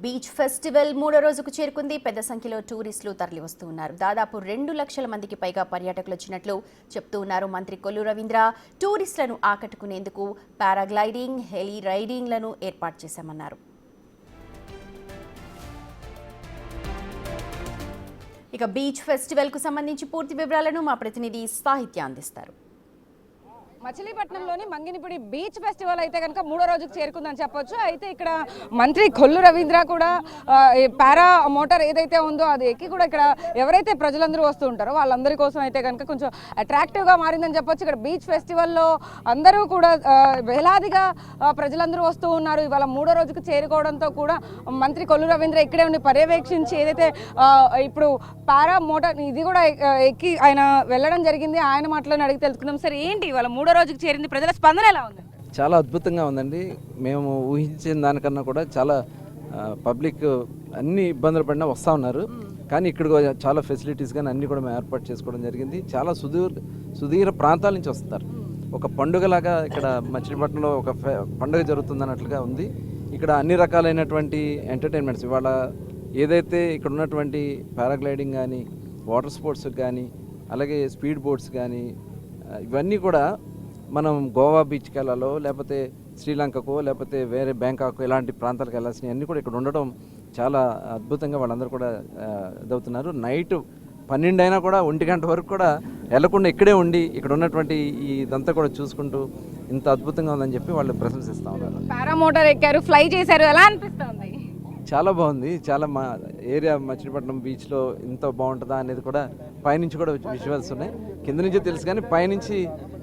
Beach festival మూడో రోజుకు చేరుకుంది. పెద్ద సంఖ్యలో టూరిస్టులు తరలి వస్తూ ఉన్నారు. దాదాపు 2 లక్షల మందికి పైగా పర్యాటకులు వచ్చినట్లు చెప్తూ ఉన్నారు మంత్రి కొల్లు రవీంద్ర. టూరిస్టులను ఆకట్టుకునేందుకు పారాగ్లైడింగ్, హెలీ రైడింగ్లను ఏర్పాటు చేశామన్నారు. ఇక బీచ్ ఫెస్టివల్ కు సంబంధించి పూర్తి వివరాలను మా ప్రతినిధి సాహిత్య అందిస్తారు. మచిలీపట్నంలోని మంగినిపుడి బీచ్ ఫెస్టివల్ అయితే కనుక మూడో రోజుకు చేరుకుందని చెప్పొచ్చు. అయితే ఇక్కడ మంత్రి కొల్లు రవీంద్ర కూడా పారా మోటార్ ఏదైతే ఉందో అది ఎక్కి కూడా ఇక్కడ ఎవరైతే ప్రజలందరూ వస్తూ ఉంటారో వాళ్ళందరి కోసం అయితే కనుక కొంచెం అట్రాక్టివ్గా మారిందని చెప్పొచ్చు. ఇక్కడ బీచ్ ఫెస్టివల్లో అందరూ కూడా వేలాదిగా ప్రజలందరూ వస్తూ ఉన్నారు. ఇవాళ మూడో రోజుకు చేరుకోవడంతో కూడా మంత్రి కొల్లు రవీంద్ర ఇక్కడే ఉండి పర్యవేక్షించి ఏదైతే ఇప్పుడు పారా మోటార్ ఇది కూడా ఎక్కి ఆయన వెళ్ళడం జరిగింది. ఆయన మాటలను అడిగి తెలుసుకుందాం. సరే, ఏంటి ఇవాళ మూడో రోజుకి చేరింది, ప్రజల స్పందన ఎలా ఉంది? చాలా అద్భుతంగా ఉందండి. మేము ఊహించిన దానికన్నా కూడా చాలా పబ్లిక్ అన్ని ఇబ్బందులు పడినా వస్తూ ఉన్నారు. కానీ ఇక్కడ చాలా ఫెసిలిటీస్ కానీ అన్నీ కూడా మేము ఏర్పాటు చేసుకోవడం జరిగింది. చాలా సుదీర ప్రాంతాల నుంచి వస్తారు. ఒక పండుగలాగా ఇక్కడ మచిలీపట్నంలో ఒక పండుగ జరుగుతుంది అన్నట్లుగా ఉంది. ఇక్కడ అన్ని రకాలైనటువంటి ఎంటర్టైన్మెంట్స్ ఇవాళ ఏదైతే ఇక్కడ ఉన్నటువంటి పారాగ్లైడింగ్ కానీ, వాటర్ స్పోర్ట్స్ కానీ, అలాగే స్పీడ్ బోట్స్ కానీ ఇవన్నీ కూడా మనం గోవా బీచ్కి వెళ్ళాలో లేకపోతే శ్రీలంకకో లేకపోతే వేరే బ్యాంకాక్ ఇలాంటి ప్రాంతాలకు వెళ్ళాల్సినవి అన్నీ కూడా ఇక్కడ ఉండడం చాలా అద్భుతంగా వాళ్ళందరూ కూడా ఇదవుతున్నారు. నైట్ 12 అయినా కూడా 1 గంట వరకు కూడా వెళ్ళకుండా ఇక్కడే ఉండి ఇక్కడ ఉన్నటువంటి ఇదంతా కూడా చూసుకుంటూ ఇంత అద్భుతంగా ఉందని చెప్పి వాళ్ళు ప్రశంసిస్తూ ఉన్నారు. పారామోటార్ ఎక్కారు, ఫ్లై చేశారు, ఎలా అనిపిస్తుంది? చాలా బాగుంది. చాలా మా ఏరియా మచిలీపట్నం బీచ్లో ఇంత బాగుంటుందా అనేది కూడా పైనుంచి కూడా విజువల్స్ ఉన్నాయి. కింద నుంచే తెలుసు కానీ పైనుంచి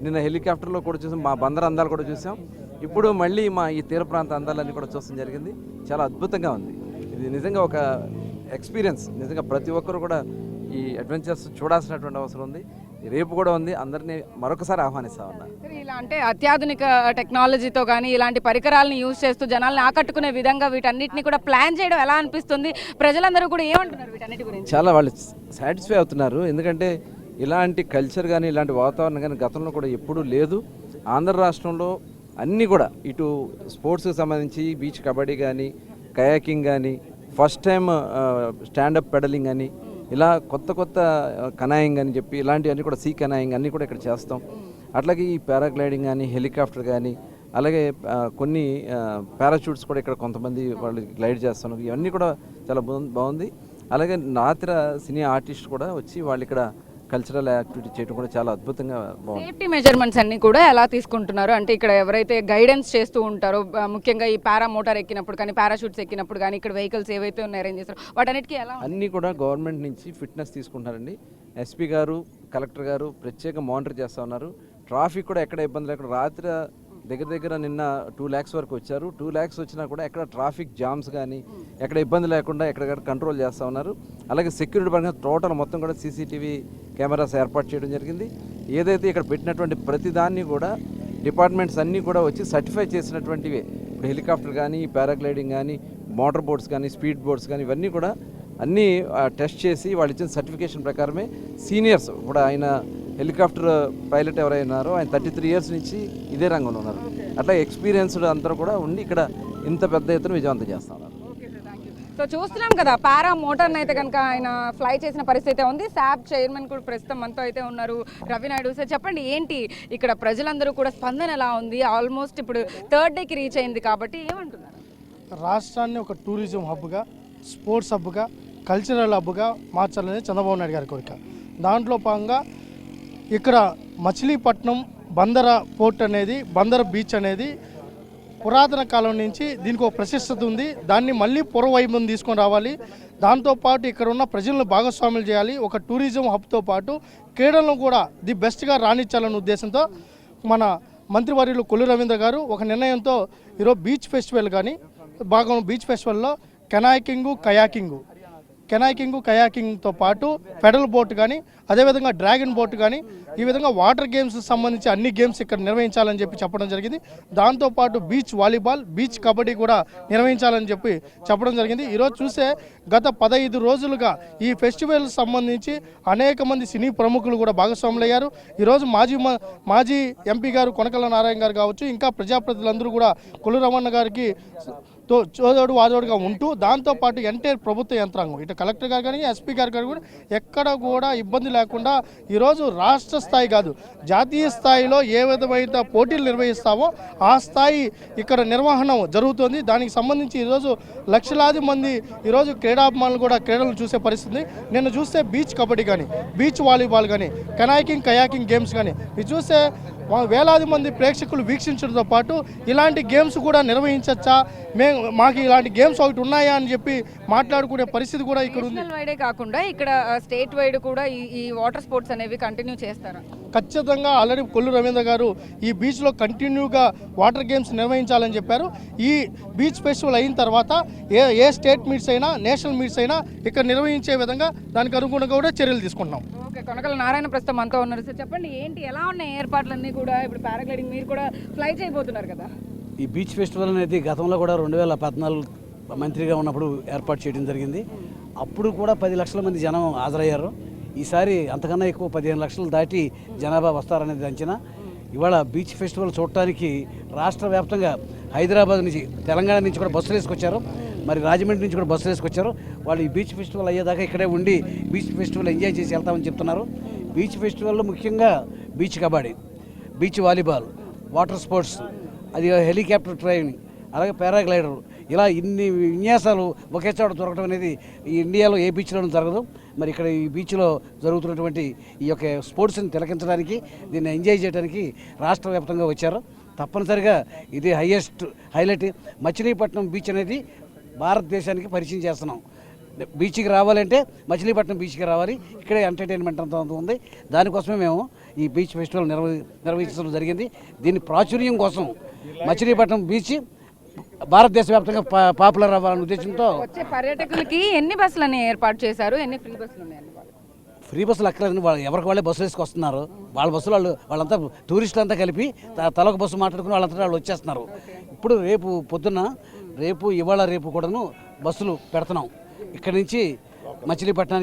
నిన్న హెలికాప్టర్లో కూడా చూసాం. మా బందర్ అందాలు కూడా చూసాం. ఇప్పుడు మళ్ళీ మా ఈ తీర ప్రాంత అందాలన్నీ కూడా చూడడం జరిగింది. చాలా అద్భుతంగా ఉంది. ఇది నిజంగా ఒక ఎక్స్పీరియన్స్. నిజంగా ప్రతి ఒక్కరు కూడా ఈ అడ్వెంచర్స్ చూడాల్సినటువంటి అవసరం ఉంది. రేపు కూడా ఉంది. అందరినీ మరొకసారి ఆహ్వానిస్తా ఉన్నా. ఇలా అంటే అత్యాధునిక టెక్నాలజీతో కానీ ఇలాంటి పరికరాలను యూజ్ చేస్తూ జనాలను ఆకట్టుకునే విధంగా వీటన్నిటిని కూడా ప్లాన్ చేయడం ఎలా అనిపిస్తుంది? ప్రజలందరూ కూడా ఏమంటున్నారు వీటన్నిటి గురించి? చాలా వాళ్ళు సాటిస్ఫై అవుతున్నారు. ఎందుకంటే ఇలాంటి కల్చర్ కానీ ఇలాంటి వాతావరణం కానీ గతంలో కూడా ఎప్పుడూ లేదు. ఆంధ్ర రాష్ట్రంలో అన్నీ కూడా ఇటు స్పోర్ట్స్కి సంబంధించి బీచ్ కబడ్డీ కానీ, కయాకింగ్ కానీ, ఫస్ట్ టైం స్టాండప్ పెడలింగ్ అని, ఇలా కొత్త కనాయింగ్ అని చెప్పి ఇలాంటివన్నీ కూడా సీ కనాయింగ్ అన్నీ కూడా ఇక్కడ చేస్తాం. అట్లాగే ఈ పారాగ్లైడింగ్ కానీ, హెలికాప్టర్ కానీ, అలాగే కొన్ని పారాషూట్స్ కూడా ఇక్కడ కొంతమంది వాళ్ళు గ్లైడ్ చేస్తున్నారు. ఇవన్నీ కూడా చాలా బాగుంది. అలాగే నాతిర సినీ ఆర్టిస్ట్ కూడా వచ్చి వాళ్ళు ఇక్కడ కల్చరల్ యాక్టివిటీ చేయడం కూడా చాలా అద్భుతంగా బాగుంది. సేఫ్టీ మెజర్మెంట్స్ అన్ని కూడా ఎలా తీసుకుంటున్నారు? అంటే ఇక్కడ ఎవరైతే గైడెన్స్ చేస్తూ ఉంటారో ముఖ్యంగా ఈ పారా మోటార్ ఎక్కినప్పుడు కానీ, పారాషూట్స్ ఎక్కినప్పుడు కానీ, ఇక్కడ వెహికల్స్ ఏవైతే ఉన్నాయి అరేంజ్ చేస్తారో వాటన్నిటికీ ఎలా? అన్నీ కూడా గవర్నమెంట్ నుంచి ఫిట్నెస్ తీసుకుంటారండి. ఎస్పీ గారు, కలెక్టర్ గారు ప్రత్యేక మానిటర్ చేస్తూ ఉన్నారు. ట్రాఫిక్ కూడా ఎక్కడ ఇబ్బంది లేకుండా రాత్రి దగ్గర నిన్న 2 lakhs వరకు వచ్చారు. 2 lakhs వచ్చినా కూడా ఎక్కడ ట్రాఫిక్ జామ్స్ కానీ ఎక్కడ ఇబ్బంది లేకుండా ఎక్కడెక్కడ కంట్రోల్ చేస్తూ ఉన్నారు. అలాగే సెక్యూరిటీ పరంగా టోటల్ మొత్తం కూడా సీసీటీవీ కెమెరాస్ ఏర్పాటు చేయడం జరిగింది. ఏదైతే ఇక్కడ పెట్టినటువంటి ప్రతి దాన్ని కూడా డిపార్ట్మెంట్స్ అన్నీ కూడా వచ్చి సర్టిఫై చేసినటువంటివి. ఇప్పుడు హెలికాప్టర్ కానీ, పారాగ్లైడింగ్ కానీ, మోటార్ బోట్స్ కానీ, స్పీడ్ బోట్స్ కానీ ఇవన్నీ కూడా అన్నీ టెస్ట్ చేసి వాళ్ళు ఇచ్చిన సర్టిఫికేషన్ ప్రకారమే సీనియర్స్ కూడా ఆయన హెలికాప్టర్ పైలట్ ఎవరైనారో ఆయన 33 years నుంచి ఇదే రంగంలో ఉన్నారు. అట్లా ఎక్స్పీరియన్స్డ్ అందరూ కూడా ఉండి ఇక్కడ ఇంత పెద్ద ఎత్తున విజయవంతం చేస్తా ఉన్నారు. సో చూస్తున్నాం కదా, పారా మోటార్ని అయితే కనుక ఆయన ఫ్లై చేసిన పరిస్థితి ఉంది. శాప్ చైర్మన్ కూడా ప్రస్తుతం మనతో అయితే ఉన్నారు, రవి నాయుడు. సార్ చెప్పండి, ఏంటి ఇక్కడ ప్రజలందరూ కూడా స్పందన ఎలా ఉంది? ఆల్మోస్ట్ ఇప్పుడు 3rd డేకి రీచ్ అయింది కాబట్టి ఏమంటున్నారు? రాష్ట్రాన్ని ఒక టూరిజం హబ్గా, స్పోర్ట్స్ హబ్గా, కల్చరల్ హబ్గా మార్చాలనేది చంద్రబాబు నాయుడు గారి కోరిక. దాంట్లో భాగంగా ఇక్కడ మచిలీపట్నం బందర పోర్ట్ అనేది, బందర బీచ్ అనేది పురాతన కాలం నుంచి దీనికి ఒక ప్రశస్తత ఉంది. దాన్ని మళ్ళీ పూర్వవైభవం తీసుకొని రావాలి. దాంతోపాటు ఇక్కడ ఉన్న ప్రజలను భాగస్వాములు చేయాలి. ఒక టూరిజం హబ్తో పాటు క్రీడలను కూడా ది బెస్ట్గా రాణించాలనే ఉద్దేశంతో మన మంత్రివర్యులు కొల్లు రవీంద్ర గారు ఒక నిర్ణయంతో ఈరోజు బీచ్ ఫెస్టివల్ కానీ బీచ్ ఫెస్టివల్లో కయాకింగ్తో పాటు పెడల్ బోట్ కానీ, అదేవిధంగా డ్రాగన్ బోట్ కానీ, ఈ విధంగా వాటర్ గేమ్స్ సంబంధించి అన్ని గేమ్స్ ఇక్కడ నిర్వహించాలని చెప్పి చెప్పడం జరిగింది. దాంతోపాటు బీచ్ వాలీబాల్, బీచ్ కబడ్డీ కూడా నిర్వహించాలని చెప్పి చెప్పడం జరిగింది. ఈరోజు చూసే గత 15 రోజులుగా ఈ ఫెస్టివల్ సంబంధించి అనేక మంది సినీ ప్రముఖులు కూడా భాగస్వాములయ్యారు. ఈరోజు మాజీ ఎంపీ గారు కొనకళ్ళ నారాయణ గారు కావచ్చు, ఇంకా ప్రజాప్రతినిధులందరూ కూడా కొల్లు రమణ గారికి చోదోడు వాదోడుగా ఉంటూ దాంతోపాటు ఎంటైర్ ప్రభుత్వ యంత్రాంగం ఇటు కలెక్టర్ గారు కానీ ఎస్పీ గారు కానీ కూడా ఎక్కడ కూడా ఇబ్బంది లేకుండా ఈరోజు రాష్ట్ర స్థాయి కాదు జాతీయ స్థాయిలో ఏ విధమైన పోటీలు నిర్వహిస్తామో ఆ స్థాయి ఇక్కడ నిర్వహణ జరుగుతుంది. దానికి సంబంధించి ఈరోజు లక్షలాది మంది ఈరోజు క్రీడాభిమానులు కూడా క్రీడలను చూసే పరిస్థితి. నిన్న చూస్తే బీచ్ కబడ్డీ కానీ బీచ్ వాలీబాల్ కానీ కయాకింగ్ గేమ్స్ కానీ ఇది చూస్తే వేలాది మంది ప్రేక్షకులు వీక్షించడంతో పాటు ఇలాంటి గేమ్స్ కూడా నిర్వహించచ్చా, మాకు ఇలాంటి గేమ్స్ ఒకటి ఉన్నాయా అని చెప్పి మాట్లాడుకునే పరిస్థితి కూడా ఇక్కడ ఉంది. నేషనల్ వైడే కాకుండా ఇక్కడ స్టేట్ వైడ్ కూడా ఈ వాటర్ స్పోర్ట్స్ అనేవి కంటిన్యూ చేస్తారా? ఖచ్చితంగా ఆల్రెడీ కొల్లు రవీంద్ర గారు ఈ బీచ్లో కంటిన్యూగా వాటర్ గేమ్స్ నిర్వహించాలని చెప్పారు. ఈ బీచ్ ఫెస్టివల్ అయిన తర్వాత ఏ స్టేట్ మీట్స్ అయినా నేషనల్ మీట్స్ అయినా ఇక్కడ నిర్వహించే విధంగా దానికి అనుగుణంగా కూడా చర్యలు తీసుకుంటున్నాం. ఓకే, కొనకల నారాయణ ప్రస్తుతం అంతా ఉన్నారు సార్. చెప్పండి, ఏంటి ఎలా ఉన్నాయి ఏర్పాట్లన్నీ కూడా? ఇప్పుడు పారాగ్లైడింగ్ మీరు కూడా ఫ్లై చేయబోతున్నారు కదా? ఈ బీచ్ ఫెస్టివల్ అనేది గతంలో కూడా 2014 మంత్రిగా ఉన్నప్పుడు ఏర్పాటు చేయడం జరిగింది. అప్పుడు కూడా 10 లక్షల మంది జనం హాజరయ్యారు. ఈసారి అంతకన్నా ఎక్కువ 15 లక్షలు దాటి జనాభా వస్తారనేది అంచనా. ఇవాళ బీచ్ ఫెస్టివల్ చూడటానికి రాష్ట్ర వ్యాప్తంగా హైదరాబాద్ నుంచి తెలంగాణ నుంచి కూడా బస్సులు వేసుకొచ్చారు, మరి రాజమండ్రి నుంచి కూడా బస్సులు వేసుకొచ్చారు. వాళ్ళు ఈ బీచ్ ఫెస్టివల్ అయ్యేదాకా ఇక్కడే ఉండి బీచ్ ఫెస్టివల్ ఎంజాయ్ చేసి వెళ్తామని చెప్తున్నారు. బీచ్ ఫెస్టివల్లో ముఖ్యంగా beach kabaddi, beach volleyball, water sports, అది హెలికాప్టర్ ట్రైనింగ్, అలాగే పారాగ్లైడర్, ఇలా ఇన్ని విన్యాసాలు ఒకే చోట దొరకడం అనేది ఈ ఇండియాలో ఏ బీచ్లోనూ జరగదు. మరి ఇక్కడ ఈ బీచ్లో జరుగుతున్నటువంటి ఈ యొక్క స్పోర్ట్స్ని తిలకించడానికి, దీన్ని ఎంజాయ్ చేయడానికి రాష్ట్ర వ్యాప్తంగా వచ్చారు. తప్పనిసరిగా ఇది హైలైట్. మచిలీపట్నం బీచ్ అనేది భారతదేశానికి పరిచయం చేస్తున్నాం. బీచ్కి రావాలంటే మచిలీపట్నం బీచ్కి రావాలి. ఇక్కడే ఎంటర్టైన్మెంట్ అంతా ఉంది. దానికోసమే మేము ఈ బీచ్ ఫెస్టివల్ నిర్వహించడం జరిగింది. దీని ప్రాచుర్యం కోసం మచిలీపట్నం బీచ్ భారతదేశ వ్యాప్తంగా పాపులర్ అవ్వాలనే ఉద్దేశంతో వచ్చే పర్యాటకులకి ఎన్ని బస్సులని ఏర్పాటు చేశారు? ఎన్ని ఫ్రీ బస్సులు ఉన్నాయండి? ఫ్రీ బస్సులు అక్కర్లేదని వాళ్ళు ఎవరికి వాళ్ళే బస్సులు వేసుకొస్తున్నారు. వాళ్ళ బస్సులు వాళ్ళంతా టూరిస్టులు అంతా కలిపి తలకు బస్సు మాట్లాడుకుని వాళ్ళంతా వాళ్ళు వచ్చేస్తున్నారు. ఇప్పుడు రేపు ఇవాళ రేపు కూడాను బస్సులు పెడుతున్నాం. ఇక్కడి నుంచి మచిలీపట్నం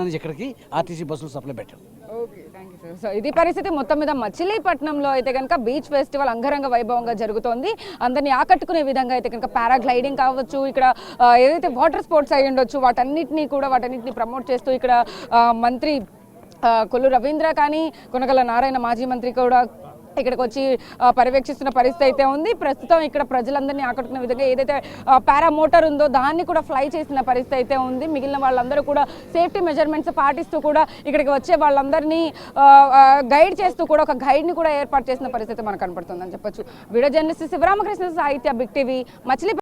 నుంచి ఇక్కడికి ఆర్టీసీ బస్సులు సప్లై పెట్టాం. Okay, thank you sir. So ఇది పరిస్థితి. మొత్తం మీద మచిలీపట్నంలో అయితే కనుక బీచ్ ఫెస్టివల్ అంగరంగ వైభవంగా జరుగుతోంది. అందరినీ ఆకట్టుకునే విధంగా అయితే కనుక పారాగ్లైడింగ్ కావచ్చు, ఇక్కడ ఏదైతే వాటర్ స్పోర్ట్స్ అయి ఉండొచ్చు, వాటన్నిటిని ప్రమోట్ చేస్తూ ఇక్కడ మంత్రి కొల్లు రవీంద్ర కానీ కొనకల నారాయణ మాజీ మంత్రి కూడా ఇక్కడికి వచ్చి పర్యవేక్షిస్తున్న పరిస్థితి అయితే ఉంది. ప్రస్తుతం ఇక్కడ ప్రజలందరినీ ఆకట్టుకునే విధంగా ఏదైతే పారా మోటార్ ఉందో దాన్ని కూడా ఫ్లై చేసిన పరిస్థితి అయితే ఉంది. మిగిలిన వాళ్ళందరూ కూడా సేఫ్టీ మెజర్మెంట్స్ పాటిస్తూ కూడా ఇక్కడికి వచ్చే వాళ్ళందరినీ గైడ్ చేస్తూ కూడా ఒక గైడ్ని కూడా ఏర్పాటు చేసిన పరిస్థితి మనకు కనపడుతుందని చెప్పొచ్చు. వీడియో జర్నలిస్ట్ శివరామకృష్ణ, సాహిత్య, బిగ్ టీవీ, మచిలీపట్నం.